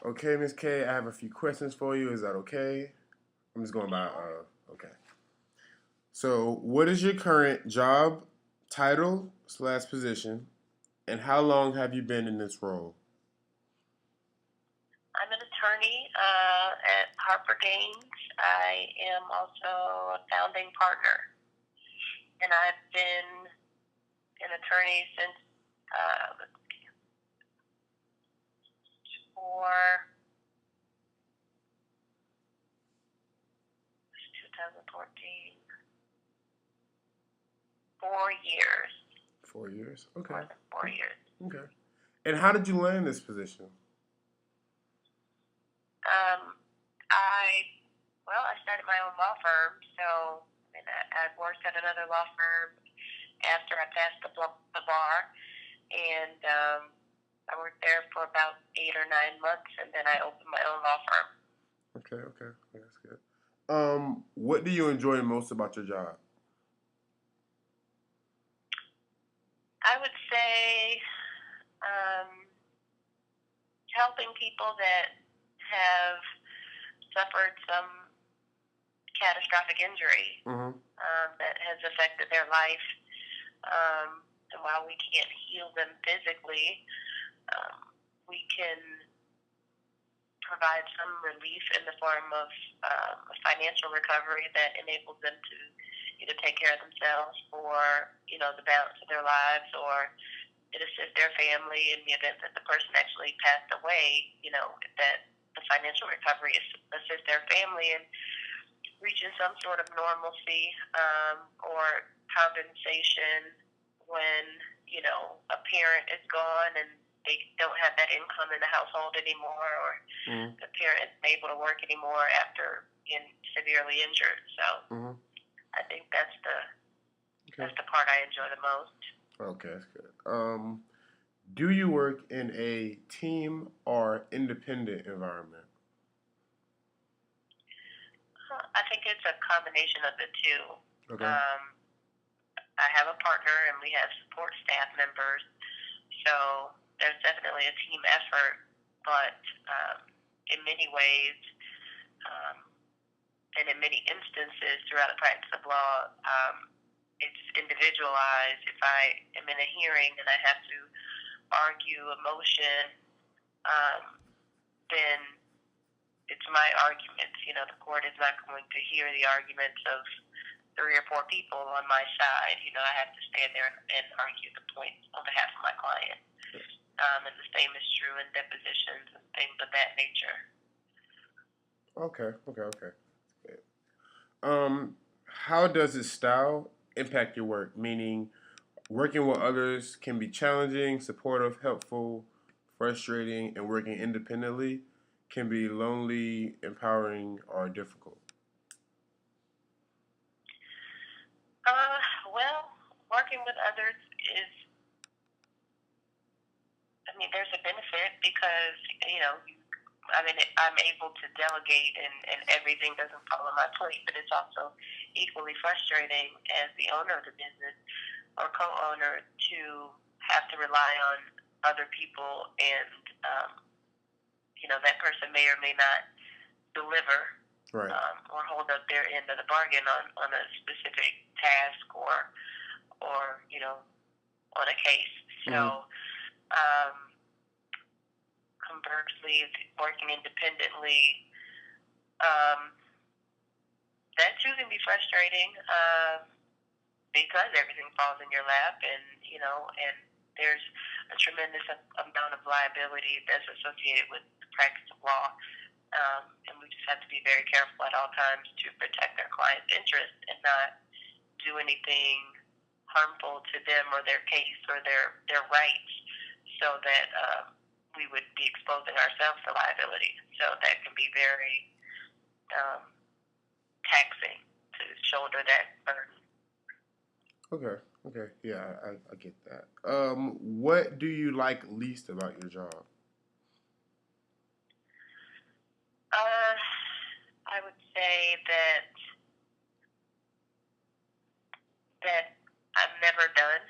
Okay, Miss K, I have a few questions for you. Is that okay? I'm just going by. Sure. Okay. So, what is your current job title slash position, and how long have you been in this role? I'm an attorney at Harper Gaines. I am also a founding partner, and I've been an attorney since for 2014, 4 years, 4 years. Okay. more than 4 years. Okay. And how did you land this position? Um, I started my own law firm, so I worked at another law firm after I passed the bar, and I worked there for about 8 or 9 months, and then I opened my own law firm. Okay. Okay. Okay, that's good. What do you enjoy most about your job? I would say um, helping people that have suffered some catastrophic injury Mm-hmm. that has affected their life. And while we can't heal them physically, we can provide some relief in the form of a financial recovery that enables them to either take care of themselves for the balance of their lives, or it assist their family in the event that the person actually passed away. That the financial recovery assist their family in reaching some sort of normalcy or compensation when a parent is gone and they don't have that income in the household anymore, or Mm-hmm. the parent isn't able to work anymore after being severely injured. So Mm-hmm. I think that's the Okay. part I enjoy the most. Okay, that's good. Do you work in a team or independent environment? I think it's a combination of the two. Okay. Um, I have a partner and we have support staff members, so there's definitely a team effort. But in many ways, um, and in many instances throughout the practice of law, it's individualized. If I am in a hearing and I have to argue a motion, um, then it's my arguments. The court is not going to hear the arguments of 3 or 4 people on my side. I have to stand there and argue the point on behalf of my client. And the same is true in depositions and things of that nature. Okay. Okay. Okay. Good. How does this style impact your work? Meaning, working with others can be challenging, supportive, helpful, frustrating, and working independently can be lonely, empowering, or difficult. Uh, well, working with others is, there's a benefit because, I'm able to delegate and everything doesn't fall on my plate, but it's also equally frustrating as the owner of the business or co-owner to have to rely on other people, and that person may or may not deliver Right. or hold up their end of the bargain on a specific task or on a case. Mm-hmm. So conversely, working independently, um, that too can be frustrating because everything falls in your lap, and there's a tremendous amount of liability that's associated with the practice of law. And we just have to be very careful at all times to protect our client's interest and not do anything harmful to them or their case or their rights, so that we would be exposing ourselves to liability. So that can be very um, taxing to shoulder that burden. Okay. Okay. Yeah, I get that. What do you like least about your job? Uh, I would say that I'm never done.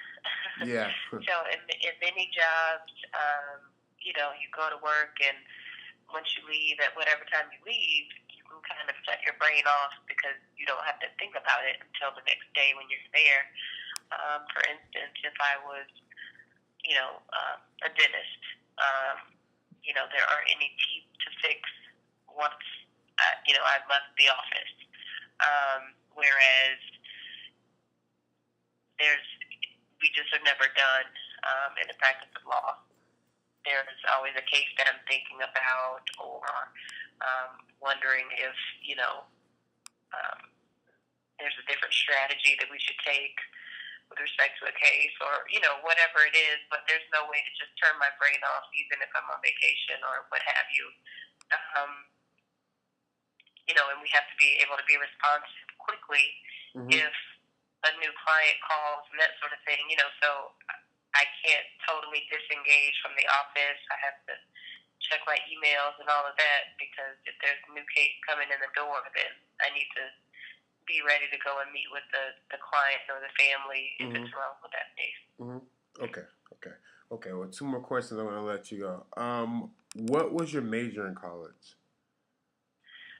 Yeah. So in many jobs, you go to work and once you leave, at whatever time you leave, you can kind of shut your brain off because you don't have to think about it until the next day when you're there. For instance, if I was, a dentist, there aren't any teeth to fix once, I left the office. Whereas we just are never done in the practice of law. There's always a case that I'm thinking about, or wondering if, there's a different strategy that we should take with respect to a case, or, whatever it is, but there's no way to just turn my brain off, even if I'm on vacation or what have you. And we have to be able to be responsive quickly if a new client calls and that sort of thing, so I can't totally disengage from the office. I have to check my emails and all of that, because if there's a new case coming in the door, then I need to be ready to go and meet with the client or the family if it's wrong with that case. Okay. Well, 2 more questions. I'm going to let you go. What was your major in college?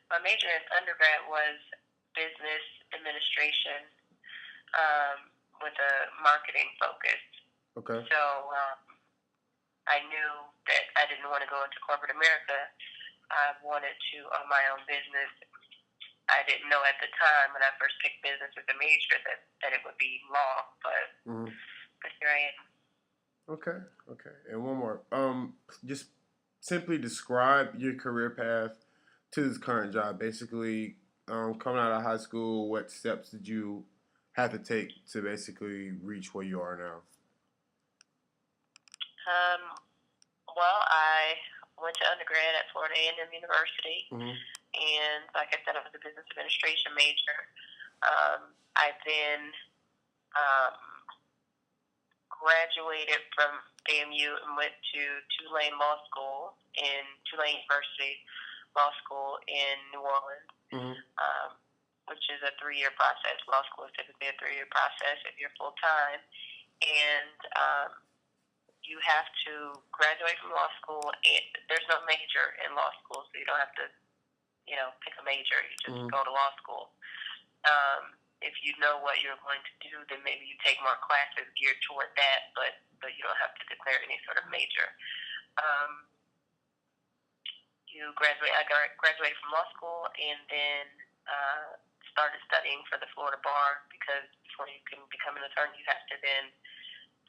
My major in undergrad was business administration with a marketing focus. Okay. So I knew that I didn't want to go into corporate America. I wanted to own my own business. I didn't know at the time when I first picked business as a major that it would be law, but here I am. Okay. And one more. Just simply describe your career path to this current job. Basically, coming out of high school, what steps did you have to take to basically reach where you are now? Well, I went to undergrad at Florida A&M University, and like I said, I was a business administration major. I then graduated from AMU and went to Tulane University Law School in New Orleans, which is a 3-year process. Law school is typically a 3-year process if you're full time, and you have to graduate from law school. And there's no major in law school, so you don't have to, pick a major. You just go to law school. If you know what you're going to do, then maybe you take more classes geared toward that, but you don't have to declare any sort of major. I graduated from law school and then started studying for the Florida bar, because before you can become an attorney, you have to then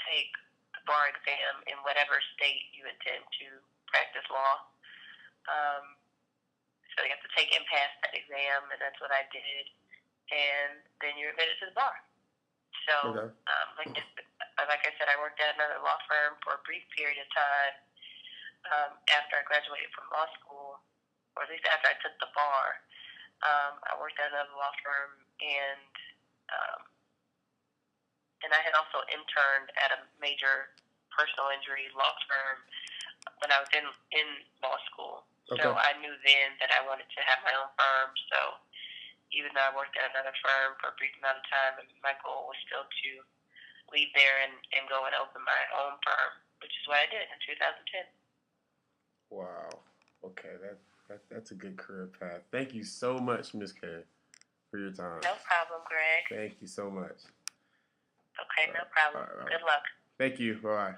take the bar exam in whatever state you intend to practice law. So you have to take and pass that exam, and that's what I did. And then you're admitted to the bar. So, like I said, I worked at another law firm for a brief period of time after I graduated from law school, or at least after I took the bar. I worked at another law firm, and I had also interned at a major personal injury law firm when I was in law school. Okay. So I knew then that I wanted to have my own firm. So even though I worked at another firm for a brief amount of time, my goal was still to leave there and go and open my own firm, which is what I did in 2010. Wow. Okay, that's a good career path. Thank you so much, Ms. Kay, for your time. No problem, Greg. Thank you so much. Okay, no problem. All right. Good luck. Thank you. Bye-bye.